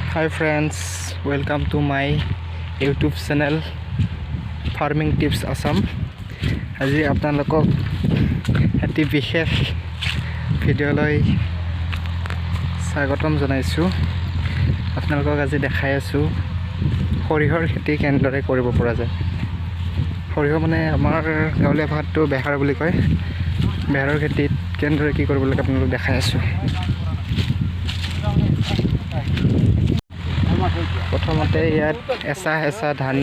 Hi friends, welcome to my YouTube channel Farming Tips Assam. আজি আপোনালোকক এটি বিশেষ ভিডিঅ'লৈ স্বাগতম জনাইছোঁ। আপোনালোকক আজি দেখাই আছোঁ সৰিয়হৰ খেতি কেনেদৰে কৰিব পৰা যায়। সৰিয়হ মানে আমাৰ গাঁৱলীয়া ভাষাটো বেহাৰ বুলি কয়। বেহাৰৰ খেতিত কেনেদৰে কি কৰিব লাগে আপোনালোকক দেখাই আছোঁ। প্ৰথমতে ইয়াত এচা ধান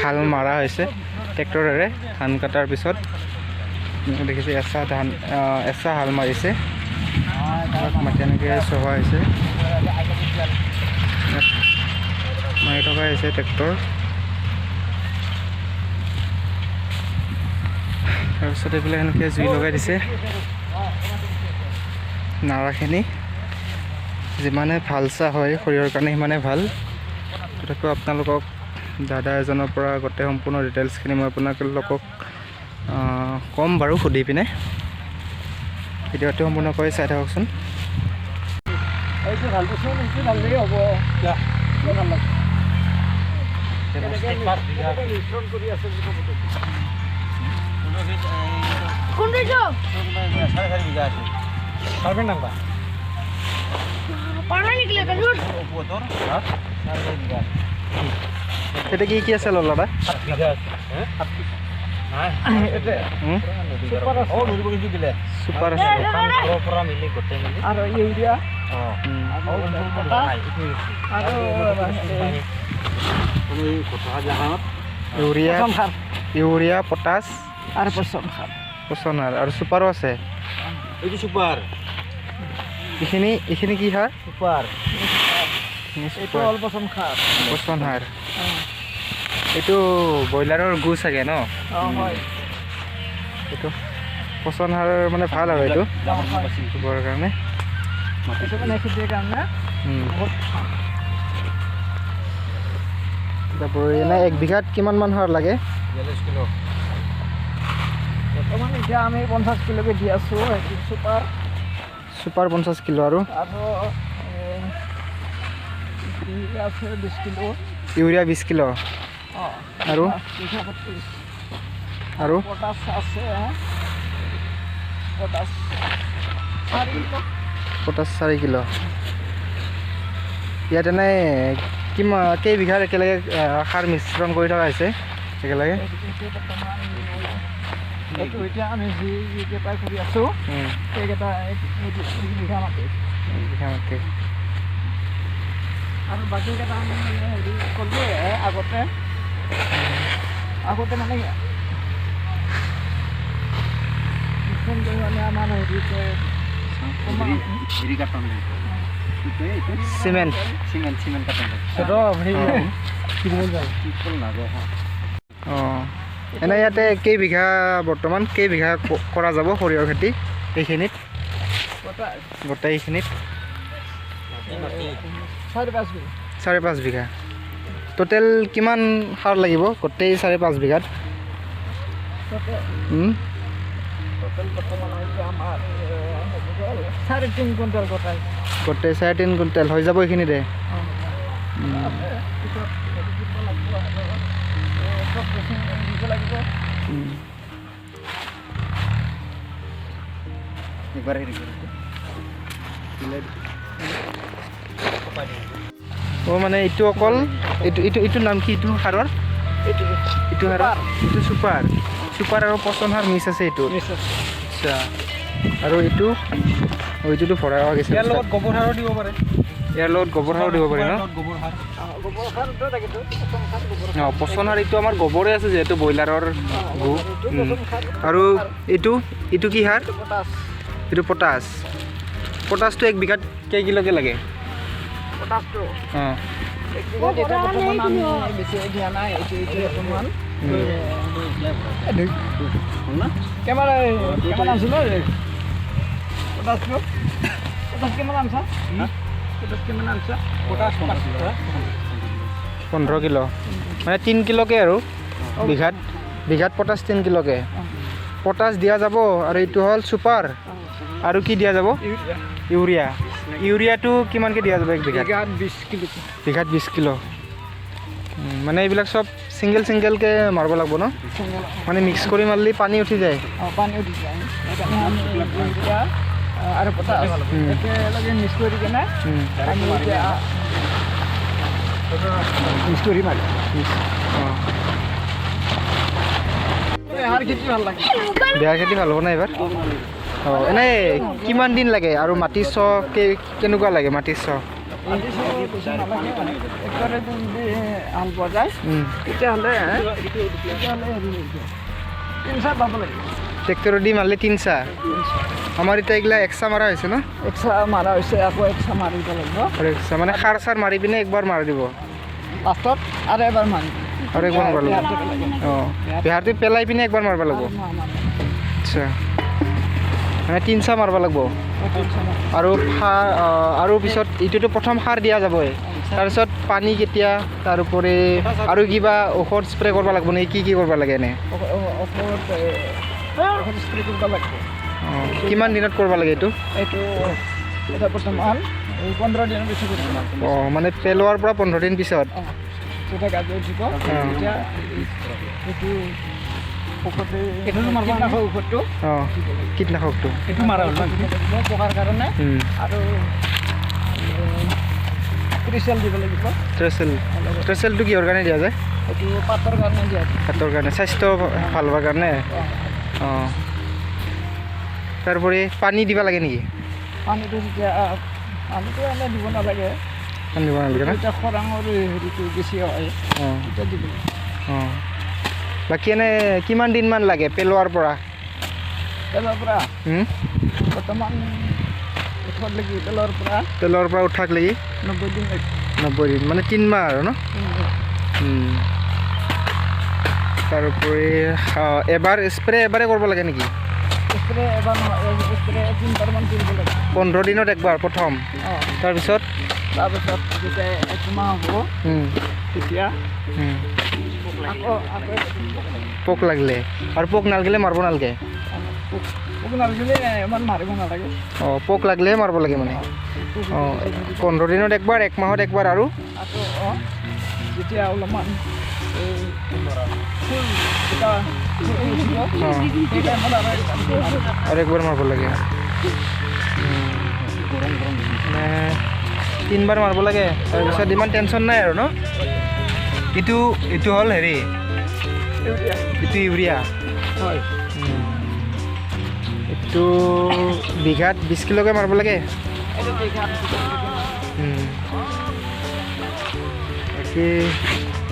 হাল মাৰা হৈছে ট্ৰেক্টৰেৰে। ধান কাটাৰ পিছত দেখিছে এচা হাল মাৰিছে, মাটি এনেকৈ চহোৱা হৈছে, মাৰি থকা হৈছে ট্ৰেক্টৰ। তাৰপিছত এইফালে এনেকৈ জুই লগাই দিছে। নাৰাখিনি যিমানে ভাল চাহ হয় সৰিয়হৰ কাৰণে সিমানে ভাল। তথাপিও আপোনালোকক দাদা এজনৰ পৰা গোটেই সম্পূৰ্ণ ডিটেইলছখিনি মই আপোনালোকক ক'ম বাৰু সুধি পিনে। ভিডিঅ'টো সম্পূৰ্ণকৈ চাই থাককচোন। এটা কি আছে ললাদা? সুপাৰ আছে ইউৰিয়া পটাছ আৰু পচন সাৰ আৰু সুপাৰো আছে। এইটো সুপাৰ, এইখিনি কি সাৰ? সুপাৰ পচন সাৰ। এইটো ব্ৰইলাৰৰ গু চাগে ন? এইটো পচন সাৰ মানে ভাল আৰু এইটো চুবৰ কাৰণে। এনে 1 বিঘাত কিমান মান সাৰ লাগে? 40 কিলো। বৰ্তমান এতিয়া আমি 50 কিলোকে দি আছোঁ। সুপাৰ 50 কিলো আৰু আছে 20 কিলো, ইউৰিয়া 20 কিলো আৰু পটাছ আছে, পটাছ 4 কিলো। ইয়াত এনে কেইবিঘাত একেলগে সাৰ মিশ্ৰণ কৰি থকা হৈছে একেলগে? এতিয়া আমি যিকেইটা কৰি আছোঁ সেইকেইটা বিঘা মাটি আৰু বাকীকেইটা আমি হেৰি কৰিলোঁ আগতে মানে আমাৰ চিমেণ্ট অঁ। এনে ইয়াতে বৰ্তমান কেইবিঘা কৰা যাব সৰিয়হৰ খেতি এইখিনিত? গোটেইখিনিত 4-5 বিঘা। টোটেল কিমান সাৰ লাগিব গোটেই 4-5 বিঘাত? গোটেই 3.5 কুইণ্টেল হৈ যাব এইখিনিতে? মানে এইটো অকল এইটো নাম কি? এইটো সাৰৰ এইটো চুপাৰ আৰু পচন সাৰ মিক্স আছে এইটো? আচ্ছা। আৰু এইটোতো ভৰাই হোৱা গৈছে। ইয়াৰ লগত গোবৰ সাৰো দিব পাৰে। ন? পচন সাৰ এইটো আমাৰ গোবৰে আছে যিহেতু ব্ৰইলাৰৰ গু। আৰু এইটো কি সাৰ? এইটো পটাছটো 1 বিঘাত কেই কিলোকে লাগে? $15 কিলো মানে 3 কিলোকে আৰু বিঘাত পটাছ 3 কিলোকে পটাছ দিয়া যাব। আৰু এইটো হ'ল চুপাৰ। আৰু কি দিয়া যাব? ইউৰিয়া। ইউৰিয়াটো কিমানকৈ দিয়া যাব এক বিঘাত? বিঘাত 20 কিলো। বিঘাত 20 কিলো। মানে এইবিলাক চব ছিংগেলকৈ মাৰিব লাগিব ন? মানে মিক্স কৰি মাৰিলে পানী উঠি যায়। পানী উঠি যায়, সেইকাৰণে আমি ইউৰিয়া আৰু পটাছ একেলগে মিক্স কৰি কিনে আমি এতিয়া মিক্স কৰি মাৰি খেতি ভাল লাগে। বেয়া খেতি ভাল হ'ব না এইবাৰ? এনেই কিমান দিন লাগে আৰু মাটিৰ চ কেনেকুৱা লাগে মাটিৰ চ? একবাৰে যদি হাল পোৱা যায় তেতিয়াহ'লে 3 চাহ পাব লাগে। ট্ৰেক্টৰত দি মাৰিলে 3 চাহ? আমাৰ এতিয়া এইগিলা 1 চাহ মাৰা হৈছে ন? 1 চাহ মাৰা হৈছে, আকৌ 1 চাহ মাৰিব লাগিব। আৰু 1 চাহ মানে সাৰ চাৰ মাৰি পিনে একবাৰ মাৰি দিব? লাষ্টত আৰু এবাৰ মাৰিব। আৰু একবাৰ মাৰিব লাগিব? বেহাৰটো পেলাই পিনে একবাৰ মাৰিব লাগিব? আচ্ছা, মানে 3 চাহ মাৰিব লাগিব। আৰু সাৰ আৰু পিছত এইটোতো প্ৰথম সাৰ দিয়া যাবই, তাৰপিছত পানী কেতিয়া, তাৰোপৰি আৰু কিবা ঔষধ স্প্ৰে কৰিব লাগিব নে? কি কৰিব লাগে এনে? কিমান দিনত কৰিব লাগে এইটো? এটা বৰ্তমান 15 দিনৰ পিছত। মানে পেলোৱাৰ পৰা 15 দিন পিছত? যেতিয়া গাজ উঠিব তেতিয়া এইটো ঔষধটো কীটনাশকটো এইটো মাৰা হ'ল পকাৰ কাৰণে। আৰু ট্ৰেচেল দিব লাগিব। ট্ৰেচেলটো কিহৰ কাৰণে দিয়া যায়? এইটো পাতৰ কাৰণে দিয়া যায়। পাতৰ কাৰণে, স্বাস্থ্য ভাল হোৱাৰ কাৰণে? তাৰোপৰি পানী দিব লাগে নেকি? পানীটো যেতিয়া পানীটো এনেই দিব নালাগে, পানী দিব নালাগে না? যেতিয়া খৰাঙৰ হেৰিটো বেছি হয় তেতিয়া দিব লাগে। বাকী এনে কিমান দিনমান লাগে পেলোৱাৰ পৰা? বৰ্তমান উঠাক লাগি পেলোৱাৰ পৰা উঠাক লাগি 90 দিন লাগে। 90 দিন মানে 3 মাহ আৰু ন? তাৰোপৰি এবাৰ স্প্ৰে এবাৰে কৰিব লাগে নেকি? স্প্ৰে এবাৰ নহয়, স্প্ৰে 3বাৰমান কৰিব লাগে। 15 দিনত একবাৰ প্ৰথম, তাৰপিছত যেতিয়া 1 মাহ হ'ব তেতিয়া পোক লাগিলে, আৰু পোক নালাগিলে মাৰিব নালাগে? পোক নালাগিলে ইমান মাৰিব নালাগে। পোক লাগিলেহে মাৰিব লাগে মানে? 15 দিনত একবাৰ, 1 মাহত একবাৰ, আৰু যেতিয়া অলপমান আৰু একবাৰ মাৰিব লাগে? 3 বাৰ মাৰিব লাগে, তাৰপিছত ইমান টেনশ্যন নাই আৰু ন? এইটো হ'ল হেৰি, এইটো ইউৰিয়া? হয়। এইটো বিঘাত 20 কিলোকৈ মাৰিব লাগে? বাকী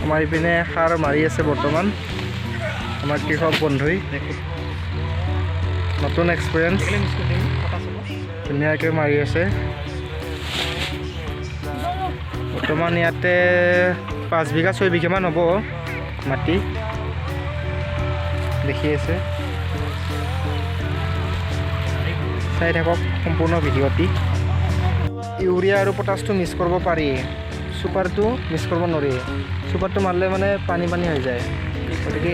আমাৰ ইপিনে সাৰ মাৰি আছে বৰ্তমান আমাৰ কৃষক বন্ধুই। নতুন এক্সপিৰিয়েঞ্চ, ধুনীয়াকৈ মাৰি আছে। বৰ্তমান ইয়াতে 5 বিঘা 6 বিঘামান হ'ব মাটি, দেখি আছে। চাই থাকক সম্পূৰ্ণ ভিডিঅ'টি। ইউৰিয়া আৰু পটাছটো মিক্স কৰিব পাৰি, ছুপাৰটো মিক্স কৰিব নোৱাৰি। ছুপাৰটো মাৰিলে মানে পানী হৈ যায়, গতিকে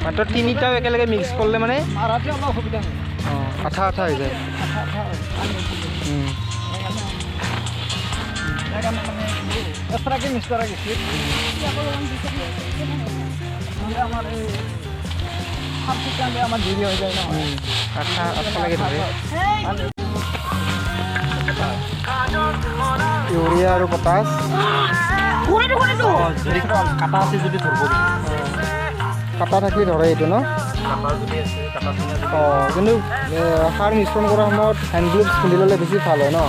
মাত্ৰ 3টাও একেলগে মিক্স কৰিলে মানে আঠা হৈ যায়। এক্সট্ৰাকৈ মিক্স কৰা গৈছিল। আমাৰ এই আমাৰ দেৰি হৈ যায় নহয়, আঠা লাগি ধৰে। ইউৰিয়া আৰু পটাছ কাটা আছে যদি ধৰিব, কাটা থাকি ধৰে এইটো ন? কিন্তু সাৰ মিশ্ৰণ কৰাৰ সময়ত হেণ্ড গ্লোভছ পিন্ধি ল'লে বেছি ভাল হয় ন?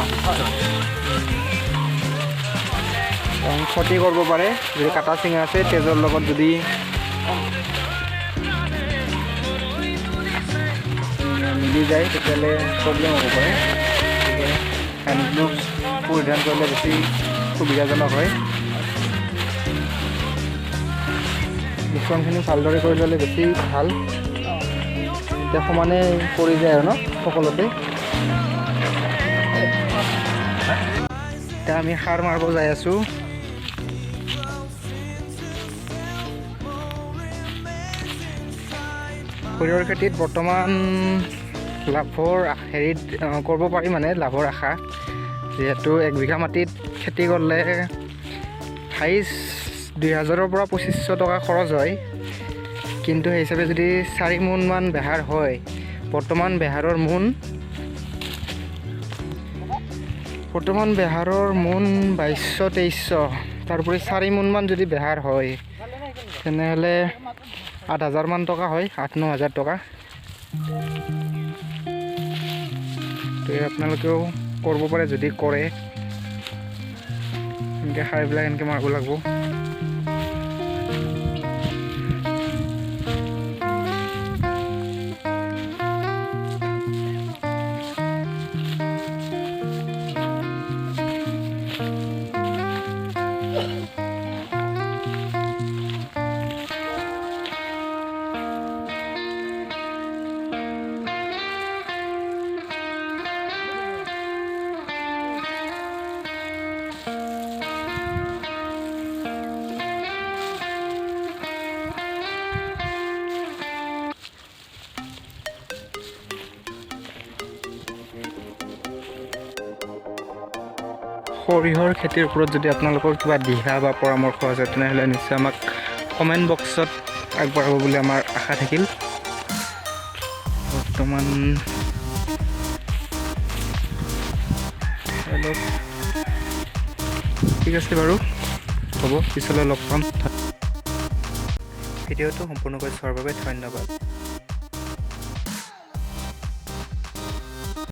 ক্ষতি কৰিব পাৰে যদি কাটা চিঙা আছে, তেজৰ লগত যদি মিলি যায় তেতিয়াহ'লে প্ৰব্লেম হ'ব পাৰে। গতিকে হেণ্ড গ্লোভছ পৰিধান কৰিলে বেছি সুবিধাজনক হয়। মিশ্ৰণখিনি ভালদৰে কৰি ল'লে বেছি ভাল, এতিয়া সমানে পৰি যায় আৰু ন সকলোতে। এতিয়া আমি সাৰ মাৰিব যাই আছোঁ। সৰিয়হৰ খেতিত বৰ্তমান লাভৰ হেৰিত কৰিব পাৰি, মানে লাভৰ আশা, যিহেতু 1 বিঘা মাটিত খেতি কৰিলে হাইষ্ট 2000-ৰ পৰা 2500 টকা খৰচ হয়। কিন্তু সেই হিচাপে যদি 4 মোনমান বেহাৰ হয়, বৰ্তমান বেহাৰৰ মোন 2200-2300, তাৰোপৰি 4 মোনমান যদি বেহাৰ হয় তেনেহ'লে 8000 মান টকা হয়, 8-9 হাজাৰ টকা। তো আপোনালোকেও কৰিব পাৰে যদি কৰে, এনেকৈ সাৰবিলাক এনেকৈ মাৰিব লাগিব। সৰিয়হৰ খেতিৰ ওপৰত যদি আপোনালোকৰ কিবা দিহা বা পৰামৰ্শ আছে তেনেহ'লে নিশ্চয় আমাক কমেণ্ট বক্সত আগবঢ়াব বুলি আমাৰ আশা থাকিল। বৰ্তমান ঠিক আছে বাৰু, হ'ব, পিছলৈ লগ পাম। ভিডিঅ'টো সম্পূৰ্ণকৈ চোৱাৰ বাবে ধন্যবাদ।